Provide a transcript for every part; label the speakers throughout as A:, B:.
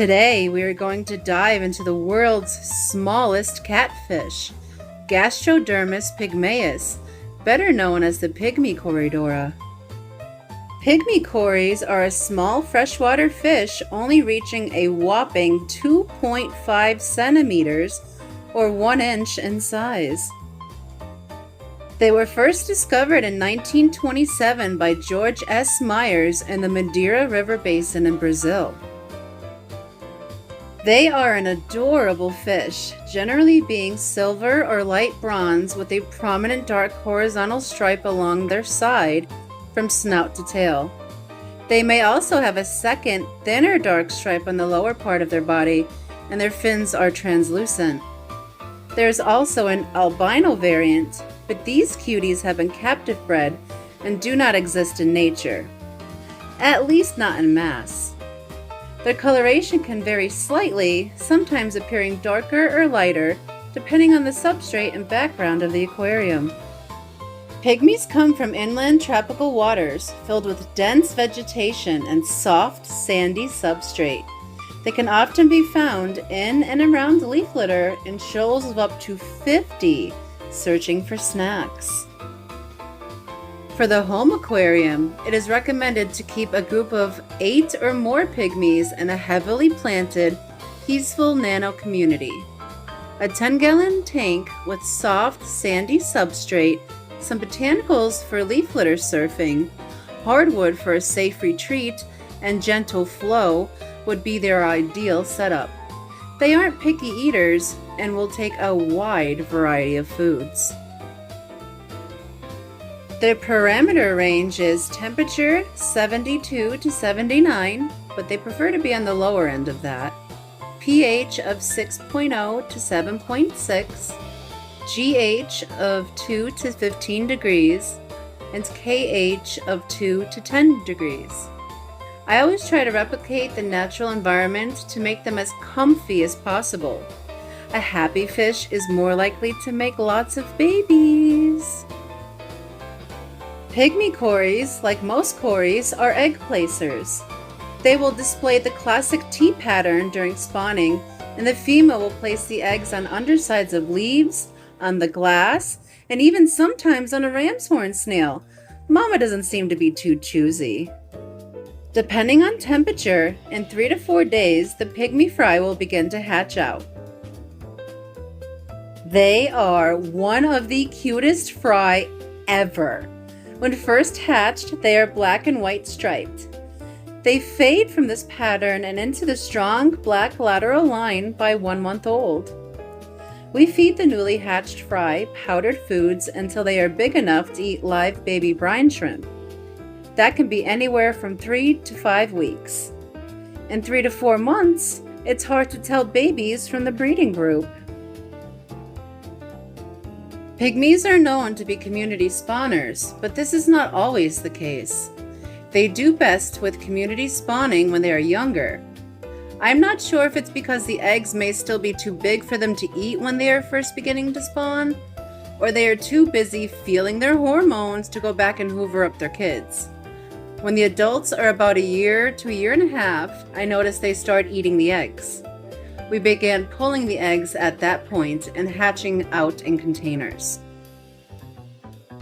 A: Today we are going to dive into the world's smallest catfish, Gastrodermus Pygmaeus, better known as the pygmy corydora. Pygmy corys are a small freshwater fish only reaching a whopping 2.5 centimeters or 1 inch in size. They were first discovered in 1927 by George S. Myers in the Madeira River Basin in Brazil. They are an adorable fish, generally being silver or light bronze with a prominent dark horizontal stripe along their side from snout to tail. They may also have a second, thinner dark stripe on the lower part of their body, and their fins are translucent. There's also an albino variant, but these cuties have been captive bred and do not exist in nature, at least not en masse. Their coloration can vary slightly, sometimes appearing darker or lighter, depending on the substrate and background of the aquarium. Pygmies come from inland tropical waters filled with dense vegetation and soft, sandy substrate. They can often be found in and around leaf litter in shoals of up to 50, searching for snacks. For the home aquarium, it is recommended to keep a group of 8 or more pygmies in a heavily planted, peaceful nano community. A 10-gallon tank with soft, sandy substrate, some botanicals for leaf litter surfing, hardwood for a safe retreat, and gentle flow would be their ideal setup. They aren't picky eaters and will take a wide variety of foods. Their parameter range is temperature 72 to 79, but they prefer to be on the lower end of that, pH of 6.0 to 7.6, GH of 2 to 15 degrees, and KH of 2 to 10 degrees. I always try to replicate the natural environment to make them as comfy as possible. A happy fish is more likely to make lots of babies. Pygmy corys, like most corys, are egg placers. They will display the classic T pattern during spawning, and the female will place the eggs on undersides of leaves, on the glass, and even sometimes on a ram's horn snail. Mama doesn't seem to be too choosy. Depending on temperature, in 3 to 4 days, the pygmy fry will begin to hatch out. They are one of the cutest fry ever. When first hatched, they are black and white striped. They fade from this pattern and into the strong black lateral line by 1 month old. We feed the newly hatched fry powdered foods until they are big enough to eat live baby brine shrimp. That can be anywhere from 3 to 5 weeks. In 3 to 4 months, it's hard to tell babies from the breeding group. Pygmies are known to be community spawners, but this is not always the case. They do best with community spawning when they are younger. I'm not sure if it's because the eggs may still be too big for them to eat when they are first beginning to spawn, or they are too busy feeling their hormones to go back and hoover up their kids. When the adults are about 1 year to 1.5 years, I notice they start eating the eggs. We began pulling the eggs at that point and hatching out in containers.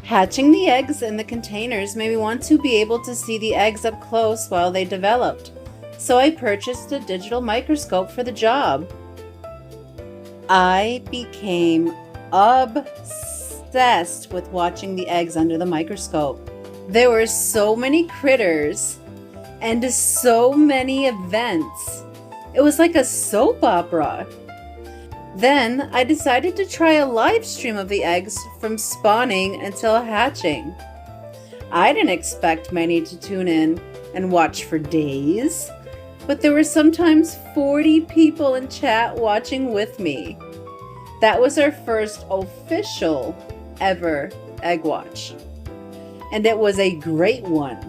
A: Hatching the eggs in the containers made me want to be able to see the eggs up close while they developed, so I purchased a digital microscope for the job. I became obsessed with watching the eggs under the microscope. There were so many critters and so many events. It was like a soap opera. Then I decided to try a live stream of the eggs from spawning until hatching. I didn't expect many to tune in and watch for days, but there were sometimes 40 people in chat watching with me. That was our first official ever egg watch, and it was a great one.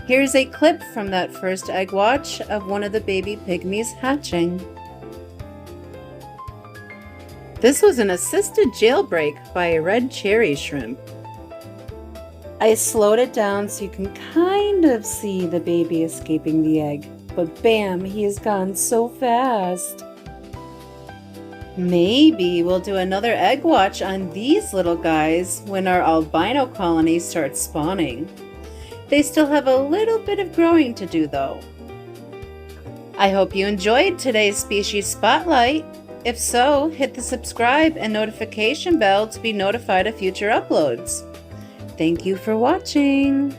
A: Here's a clip from that first egg watch of one of the baby pygmies hatching. This was an assisted jailbreak by a red cherry shrimp. I slowed it down so you can kind of see the baby escaping the egg. but bam, he is gone so fast. Maybe we'll do another egg watch on these little guys when our albino colony starts spawning. They still have a little bit of growing to do though. I hope you enjoyed today's Species Spotlight. If so, hit the subscribe and notification bell to be notified of future uploads. Thank you for watching.